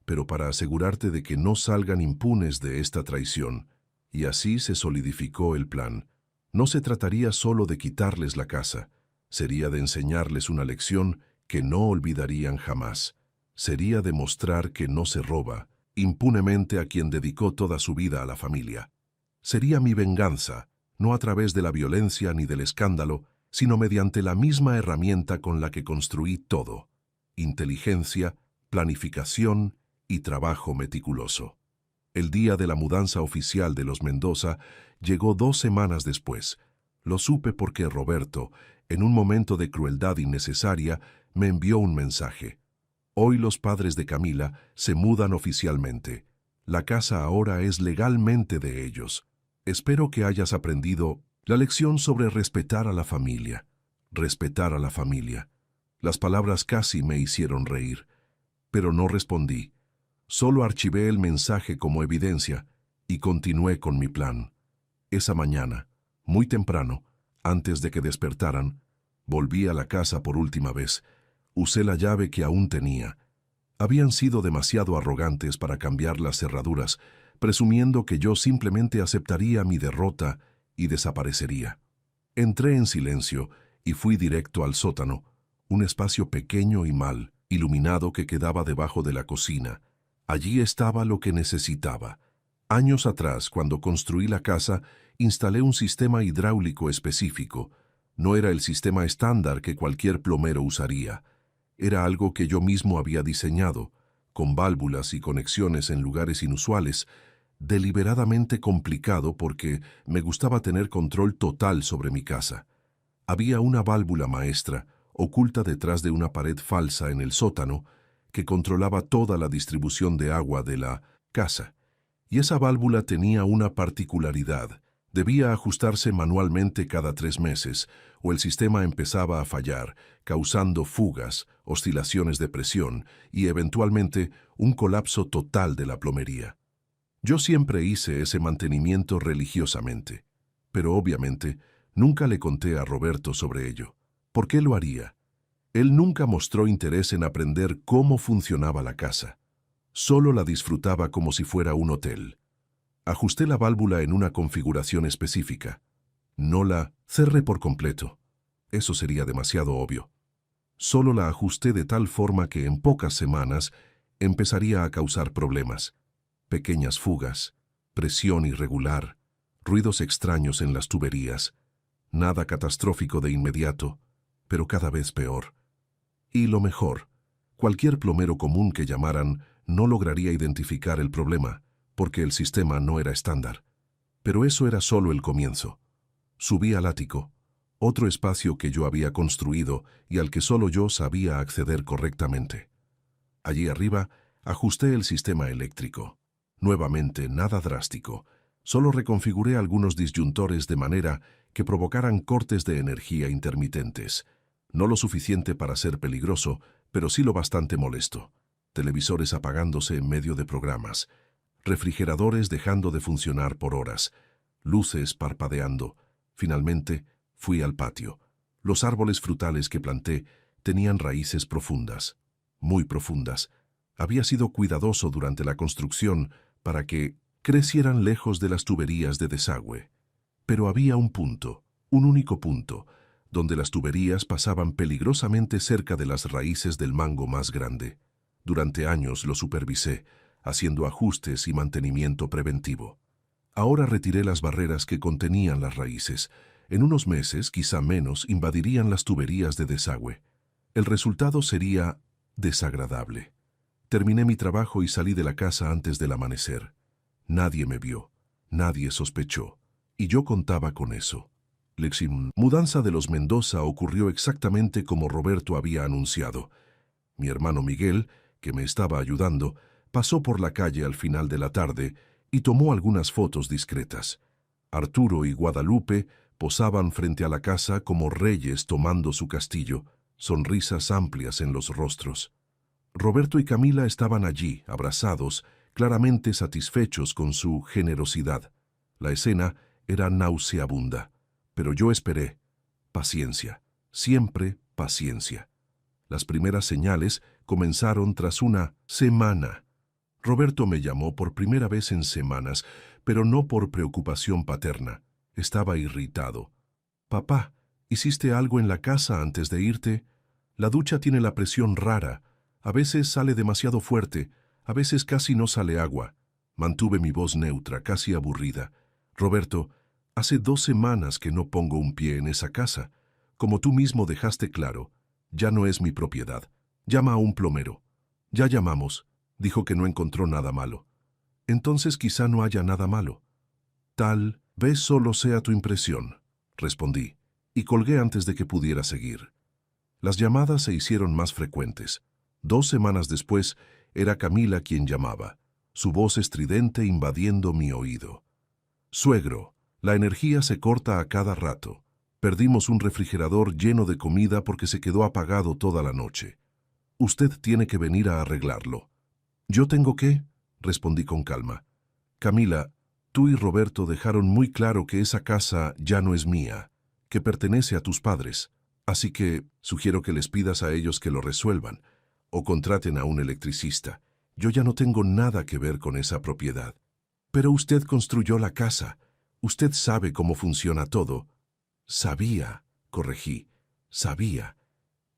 pero para asegurarte de que no salgan impunes de esta traición. Y así se solidificó el plan. No se trataría solo de quitarles la casa, sería de enseñarles una lección que no olvidarían jamás. Sería demostrar que no se roba impunemente a quien dedicó toda su vida a la familia. Sería mi venganza, no a través de la violencia ni del escándalo, sino mediante la misma herramienta con la que construí todo: inteligencia, planificación y trabajo meticuloso. El día de la mudanza oficial de los Mendoza llegó 2 semanas después. Lo supe porque Roberto, en un momento de crueldad innecesaria, me envió un mensaje. Hoy los padres de Camila se mudan oficialmente. La casa ahora es legalmente de ellos. Espero que hayas aprendido la lección sobre respetar a la familia. Respetar a la familia. Las palabras casi me hicieron reír, pero no respondí. Solo archivé el mensaje como evidencia y continué con mi plan. Esa mañana, muy temprano, antes de que despertaran, volví a la casa por última vez. Usé la llave que aún tenía. Habían sido demasiado arrogantes para cambiar las cerraduras, presumiendo que yo simplemente aceptaría mi derrota y desaparecería. Entré en silencio y fui directo al sótano, un espacio pequeño y mal iluminado que quedaba debajo de la cocina. Allí estaba lo que necesitaba. Años atrás, cuando construí la casa, instalé un sistema hidráulico específico. No era el sistema estándar que cualquier plomero usaría. Era algo que yo mismo había diseñado, con válvulas y conexiones en lugares inusuales, deliberadamente complicado porque me gustaba tener control total sobre mi casa. Había una válvula maestra, oculta detrás de una pared falsa en el sótano, que controlaba toda la distribución de agua de la casa. Y esa válvula tenía una particularidad: debía ajustarse manualmente cada 3 meses, o el sistema empezaba a fallar, causando fugas, oscilaciones de presión y, eventualmente, un colapso total de la plomería. Yo siempre hice ese mantenimiento religiosamente, pero obviamente nunca le conté a Roberto sobre ello. ¿Por qué lo haría? Él nunca mostró interés en aprender cómo funcionaba la casa. Solo la disfrutaba como si fuera un hotel. Ajusté la válvula en una configuración específica. No la cerré por completo. Eso sería demasiado obvio. Solo la ajusté de tal forma que en pocas semanas empezaría a causar problemas. Pequeñas fugas, presión irregular, ruidos extraños en las tuberías. Nada catastrófico de inmediato, pero cada vez peor. Y lo mejor, cualquier plomero común que llamaran no lograría identificar el problema, porque el sistema no era estándar. Pero eso era solo el comienzo. Subí al ático, otro espacio que yo había construido y al que solo yo sabía acceder correctamente. Allí arriba ajusté el sistema eléctrico. Nuevamente, nada drástico. Solo reconfiguré algunos disyuntores de manera que provocaran cortes de energía intermitentes. No lo suficiente para ser peligroso, pero sí lo bastante molesto. Televisores apagándose en medio de programas. Refrigeradores dejando de funcionar por horas. Luces parpadeando. Finalmente, fui al patio. Los árboles frutales que planté tenían raíces profundas. Muy profundas. Había sido cuidadoso durante la construcción para que crecieran lejos de las tuberías de desagüe. Pero había un punto, un único punto, donde las tuberías pasaban peligrosamente cerca de las raíces del mango más grande. Durante años lo supervisé, haciendo ajustes y mantenimiento preventivo. Ahora retiré las barreras que contenían las raíces. En unos meses, quizá menos, invadirían las tuberías de desagüe. El resultado sería desagradable. Terminé mi trabajo y salí de la casa antes del amanecer. Nadie me vio, nadie sospechó, y yo contaba con eso. La mudanza de los Mendoza ocurrió exactamente como Roberto había anunciado. Mi hermano Miguel, que me estaba ayudando, pasó por la calle al final de la tarde y tomó algunas fotos discretas. Arturo y Guadalupe posaban frente a la casa como reyes tomando su castillo, sonrisas amplias en los rostros. Roberto y Camila estaban allí, abrazados, claramente satisfechos con su generosidad. La escena era nauseabunda, pero yo esperé. Paciencia, siempre paciencia. Las primeras señales comenzaron tras una semana. Roberto me llamó por primera vez en semanas, pero no por preocupación paterna. Estaba irritado. «Papá, ¿hiciste algo en la casa antes de irte? La ducha tiene la presión rara. A veces sale demasiado fuerte, a veces casi no sale agua». Mantuve mi voz neutra, casi aburrida. «Roberto, hace 2 semanas que no pongo un pie en esa casa. Como tú mismo dejaste claro, ya no es mi propiedad. Llama a un plomero. Ya llamamos. Dijo que no encontró nada malo. Entonces quizá no haya nada malo. Tal vez solo sea tu impresión, respondí, y colgué antes de que pudiera seguir. Las llamadas se hicieron más frecuentes. 2 semanas después, era Camila quien llamaba, su voz estridente invadiendo mi oído. Suegro, la energía se corta a cada rato. Perdimos un refrigerador lleno de comida porque se quedó apagado toda la noche. Usted tiene que venir a arreglarlo. ¿Yo tengo qué? Respondí con calma. Camila, tú y Roberto dejaron muy claro que esa casa ya no es mía, que pertenece a tus padres. Así que sugiero que les pidas a ellos que lo resuelvan, o contraten a un electricista. Yo ya no tengo nada que ver con esa propiedad. Pero usted construyó la casa. Usted sabe cómo funciona todo. Sabía, corregí, sabía.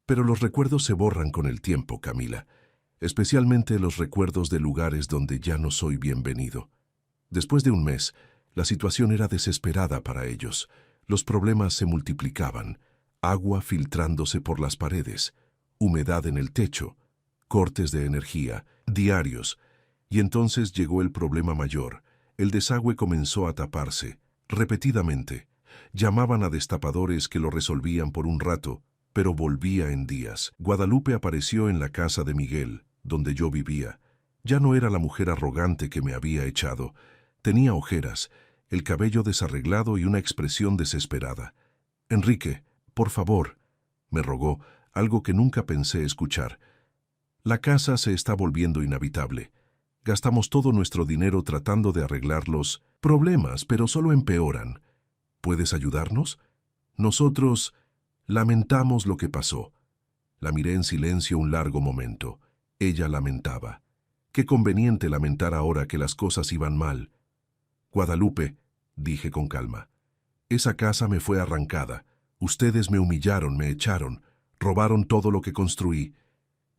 Pero los recuerdos se borran con el tiempo, Camila. Especialmente los recuerdos de lugares donde ya no soy bienvenido. Después de un mes, la situación era desesperada para ellos. Los problemas se multiplicaban. Agua filtrándose por las paredes, humedad en el techo, cortes de energía, diarios. Y entonces llegó el problema mayor. El desagüe comenzó a taparse, repetidamente. Llamaban a destapadores que lo resolvían por un rato, pero volvía en días. Guadalupe apareció en la casa de Miguel, donde yo vivía. Ya no era la mujer arrogante que me había echado. Tenía ojeras, el cabello desarreglado y una expresión desesperada. «Enrique, por favor», me rogó, algo que nunca pensé escuchar. «La casa se está volviendo inhabitable. Gastamos todo nuestro dinero tratando de arreglar los problemas, pero solo empeoran. ¿Puedes ayudarnos? Nosotros lamentamos lo que pasó». La miré en silencio un largo momento. Ella lamentaba. Qué conveniente lamentar ahora que las cosas iban mal. «Guadalupe», dije con calma, «esa casa me fue arrancada. Ustedes me humillaron, me echaron, robaron todo lo que construí.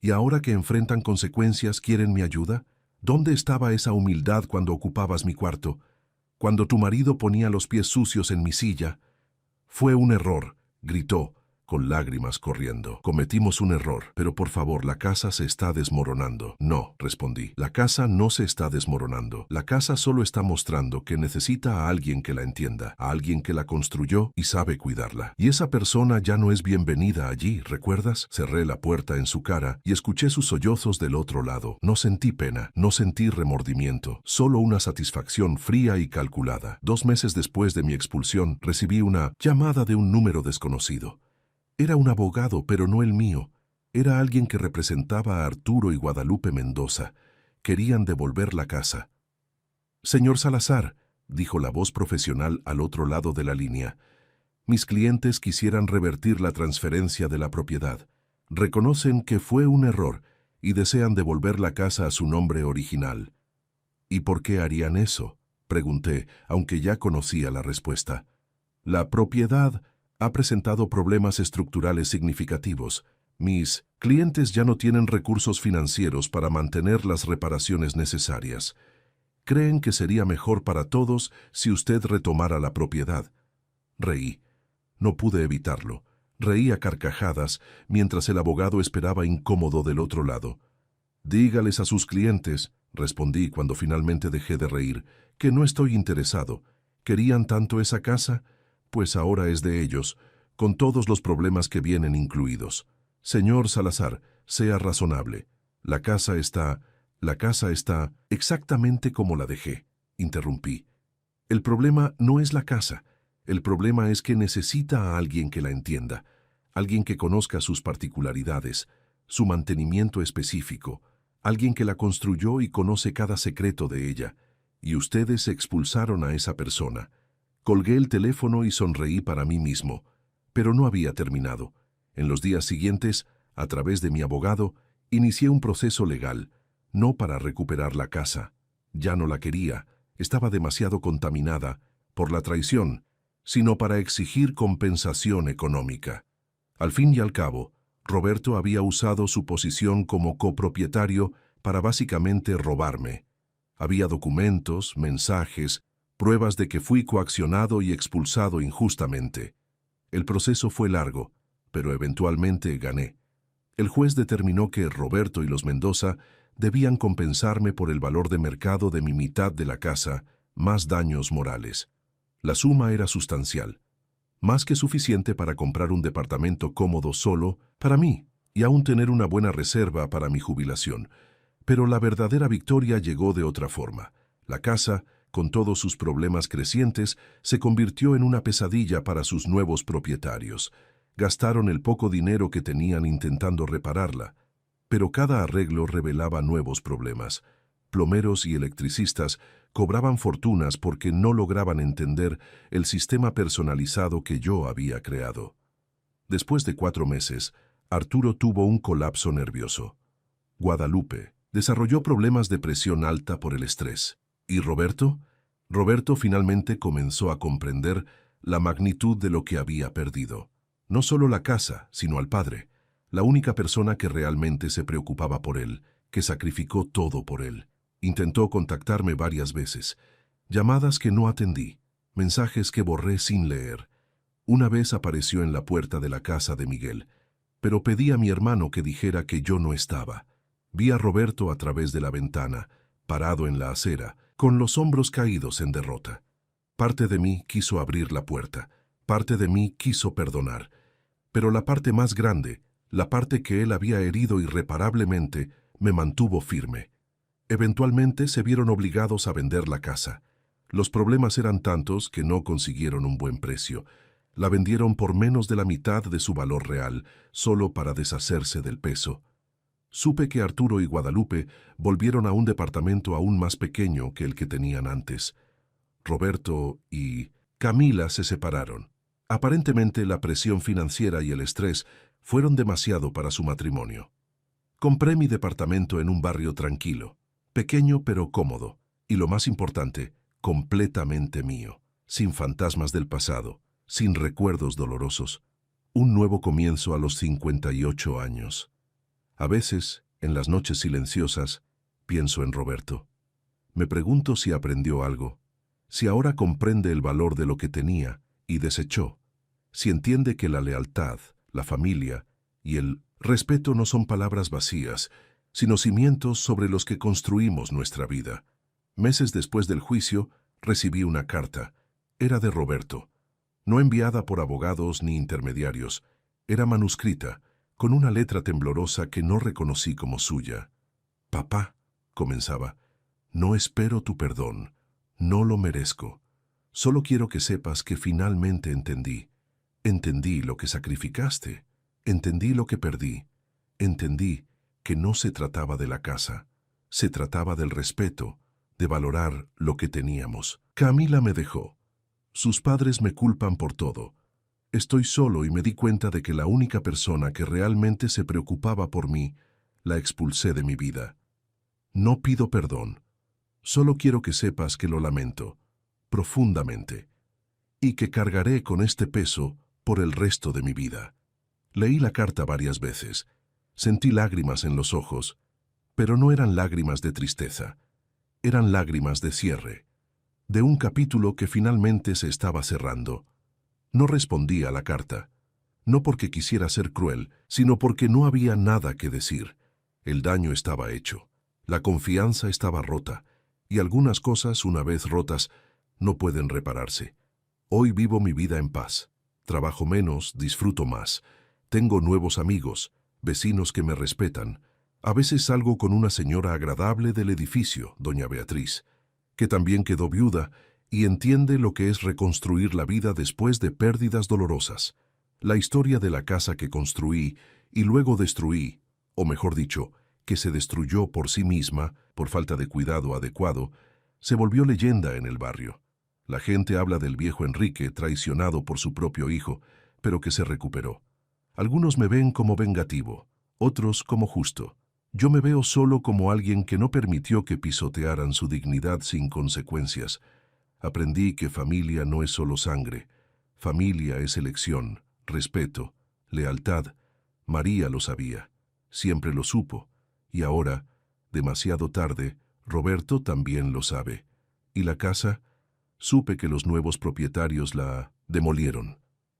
¿Y ahora que enfrentan consecuencias quieren mi ayuda? ¿Dónde estaba esa humildad cuando ocupabas mi cuarto? Cuando tu marido ponía los pies sucios en mi silla?» «Fue un error», gritó, con lágrimas corriendo. «Cometimos un error, pero por favor, la casa se está desmoronando». «No», respondí, «la casa no se está desmoronando. La casa solo está mostrando que necesita a alguien que la entienda, a alguien que la construyó y sabe cuidarla. Y esa persona ya no es bienvenida allí, ¿recuerdas?» Cerré la puerta en su cara y escuché sus sollozos del otro lado. No sentí pena, no sentí remordimiento, solo una satisfacción fría y calculada. 2 meses después de mi expulsión, recibí una llamada de un número desconocido. Era un abogado, pero no el mío. Era alguien que representaba a Arturo y Guadalupe Mendoza. Querían devolver la casa. «Señor Salazar», dijo la voz profesional al otro lado de la línea, «mis clientes quisieran revertir la transferencia de la propiedad. Reconocen que fue un error y desean devolver la casa a su nombre original». «¿Y por qué harían eso?», pregunté, aunque ya conocía la respuesta. «La propiedad ha presentado problemas estructurales significativos. Mis clientes ya no tienen recursos financieros para mantener las reparaciones necesarias. Creen que sería mejor para todos si usted retomara la propiedad». Reí. No pude evitarlo. Reí a carcajadas mientras el abogado esperaba incómodo del otro lado. «Dígales a sus clientes», respondí cuando finalmente dejé de reír, «que no estoy interesado. ¿Querían tanto esa casa? Pues ahora es de ellos, con todos los problemas que vienen incluidos. Señor Salazar, sea razonable. La casa está exactamente como la dejé», interrumpí. «El problema no es la casa. El problema es que necesita a alguien que la entienda, alguien que conozca sus particularidades, su mantenimiento específico, alguien que la construyó y conoce cada secreto de ella. Y ustedes expulsaron a esa persona». Colgué el teléfono y sonreí para mí mismo. Pero no había terminado. En los días siguientes, a través de mi abogado, inicié un proceso legal, no para recuperar la casa. Ya no la quería, estaba demasiado contaminada por la traición, sino para exigir compensación económica. Al fin y al cabo, Roberto había usado su posición como copropietario para básicamente robarme. Había documentos, mensajes, pruebas de que fui coaccionado y expulsado injustamente. El proceso fue largo, pero eventualmente gané. El juez determinó que Roberto y los Mendoza debían compensarme por el valor de mercado de mi mitad de la casa, más daños morales. La suma era sustancial, más que suficiente para comprar un departamento cómodo solo para mí y aún tener una buena reserva para mi jubilación. Pero la verdadera victoria llegó de otra forma. La casa, con todos sus problemas crecientes, se convirtió en una pesadilla para sus nuevos propietarios. Gastaron el poco dinero que tenían intentando repararla, pero cada arreglo revelaba nuevos problemas. Plomeros y electricistas cobraban fortunas porque no lograban entender el sistema personalizado que yo había creado. Después de 4 meses, Arturo tuvo un colapso nervioso. Guadalupe desarrolló problemas de presión alta por el estrés. ¿Y Roberto? Roberto finalmente comenzó a comprender la magnitud de lo que había perdido. No solo la casa, sino al padre, la única persona que realmente se preocupaba por él, que sacrificó todo por él. Intentó contactarme varias veces, llamadas que no atendí, mensajes que borré sin leer. Una vez apareció en la puerta de la casa de Miguel, pero pedí a mi hermano que dijera que yo no estaba. Vi a Roberto a través de la ventana, parado en la acera, con los hombros caídos en derrota. Parte de mí quiso abrir la puerta, parte de mí quiso perdonar, pero la parte más grande, la parte que él había herido irreparablemente, me mantuvo firme. Eventualmente se vieron obligados a vender la casa. Los problemas eran tantos que no consiguieron un buen precio. La vendieron por menos de la mitad de su valor real, solo para deshacerse del peso. Supe que Arturo y Guadalupe volvieron a un departamento aún más pequeño que el que tenían antes. Roberto y Camila se separaron. Aparentemente la presión financiera y el estrés fueron demasiado para su matrimonio. Compré mi departamento en un barrio tranquilo, pequeño pero cómodo, y lo más importante, completamente mío, sin fantasmas del pasado, sin recuerdos dolorosos. Un nuevo comienzo a los 58 años. A veces, en las noches silenciosas, pienso en Roberto. Me pregunto si aprendió algo, si ahora comprende el valor de lo que tenía y desechó, si entiende que la lealtad, la familia y el respeto no son palabras vacías, sino cimientos sobre los que construimos nuestra vida. Meses después del juicio, recibí una carta. Era de Roberto. No enviada por abogados ni intermediarios. Era manuscrita, con una letra temblorosa que no reconocí como suya. «Papá», comenzaba, «no espero tu perdón. No lo merezco. Solo quiero que sepas que finalmente entendí. Entendí lo que sacrificaste. Entendí lo que perdí. Entendí que no se trataba de la casa. Se trataba del respeto, de valorar lo que teníamos. Camila me dejó. Sus padres me culpan por todo. Estoy solo y me di cuenta de que la única persona que realmente se preocupaba por mí, la expulsé de mi vida. No pido perdón. Solo quiero que sepas que lo lamento, profundamente, y que cargaré con este peso por el resto de mi vida. Leí la carta varias veces. Sentí lágrimas en los ojos, pero no eran lágrimas de tristeza. Eran lágrimas de cierre, de un capítulo que finalmente se estaba cerrando. No respondí a la carta, no porque quisiera ser cruel, sino porque no había nada que decir. El daño estaba hecho, la confianza estaba rota, y algunas cosas, una vez rotas, no pueden repararse. Hoy vivo mi vida en paz. Trabajo menos, disfruto más. Tengo nuevos amigos, vecinos que me respetan. A veces salgo con una señora agradable del edificio, doña Beatriz, que también quedó viuda y entiende lo que es reconstruir la vida después de pérdidas dolorosas. La historia de la casa que construí y luego destruí, o mejor dicho, que se destruyó por sí misma, por falta de cuidado adecuado, se volvió leyenda en el barrio. La gente habla del viejo Enrique traicionado por su propio hijo, pero que se recuperó. Algunos me ven como vengativo, otros como justo. Yo me veo solo como alguien que no permitió que pisotearan su dignidad sin consecuencias. Aprendí que familia no es solo sangre. Familia es elección, respeto, lealtad. María lo sabía, siempre lo supo. Y ahora, demasiado tarde, Roberto también lo sabe. ¿Y la casa? Supe que los nuevos propietarios la demolieron.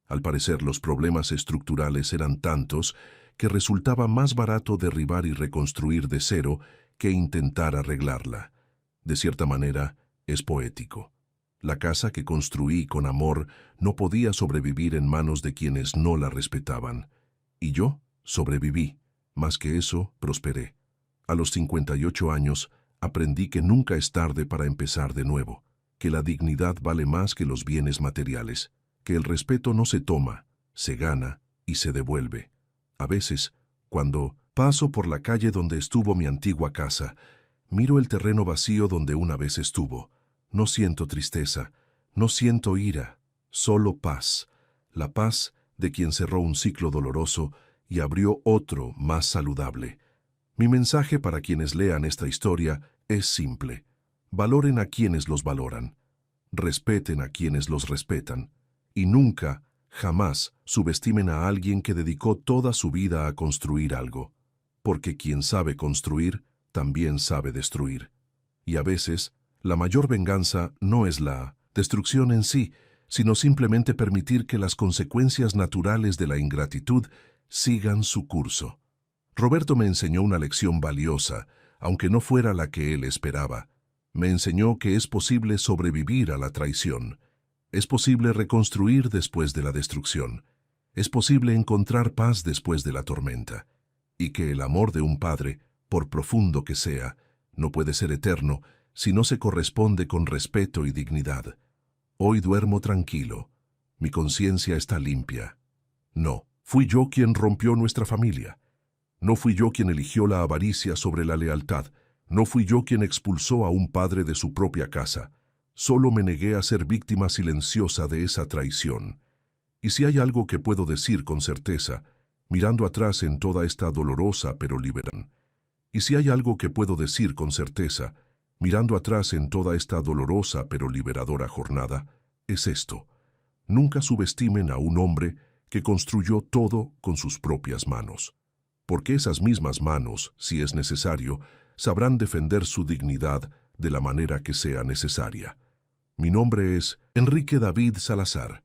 Al parecer, los problemas estructurales eran tantos que resultaba más barato derribar y reconstruir de cero que intentar arreglarla. De cierta manera, es poético. La casa que construí con amor no podía sobrevivir en manos de quienes no la respetaban. Y yo sobreviví. Más que eso, prosperé. A los 58 años, aprendí que nunca es tarde para empezar de nuevo, que la dignidad vale más que los bienes materiales, que el respeto no se toma, se gana y se devuelve. A veces, cuando paso por la calle donde estuvo mi antigua casa, miro el terreno vacío donde una vez estuvo. No siento tristeza, no siento ira, solo paz. La paz de quien cerró un ciclo doloroso y abrió otro más saludable. Mi mensaje para quienes lean esta historia es simple. Valoren a quienes los valoran. Respeten a quienes los respetan. Y nunca, jamás, subestimen a alguien que dedicó toda su vida a construir algo. Porque quien sabe construir, también sabe destruir. Y a veces, la mayor venganza no es la destrucción en sí, sino simplemente permitir que las consecuencias naturales de la ingratitud sigan su curso. Roberto me enseñó una lección valiosa, aunque no fuera la que él esperaba. Me enseñó que es posible sobrevivir a la traición. Es posible reconstruir después de la destrucción. Es posible encontrar paz después de la tormenta. Y que el amor de un padre, por profundo que sea, no puede ser eterno si no se corresponde con respeto y dignidad. Hoy duermo tranquilo. Mi conciencia está limpia. No, fui yo quien rompió nuestra familia. No fui yo quien eligió la avaricia sobre la lealtad. No fui yo quien expulsó a un padre de su propia casa. Solo me negué a ser víctima silenciosa de esa traición. Y si hay algo que puedo decir con certeza, mirando atrás en toda esta dolorosa pero liberadora. Y si hay algo que puedo decir con certeza, mirando atrás en toda esta dolorosa pero liberadora jornada, es esto. Nunca subestimen a un hombre que construyó todo con sus propias manos. Porque esas mismas manos, si es necesario, sabrán defender su dignidad de la manera que sea necesaria. Mi nombre es Enrique David Salazar.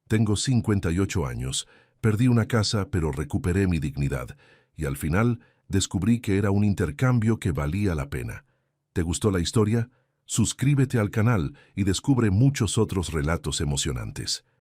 Tengo 58 años, perdí una casa pero recuperé mi dignidad y al final descubrí que era un intercambio que valía la pena. ¿Te gustó la historia? Suscríbete al canal y descubre muchos otros relatos emocionantes.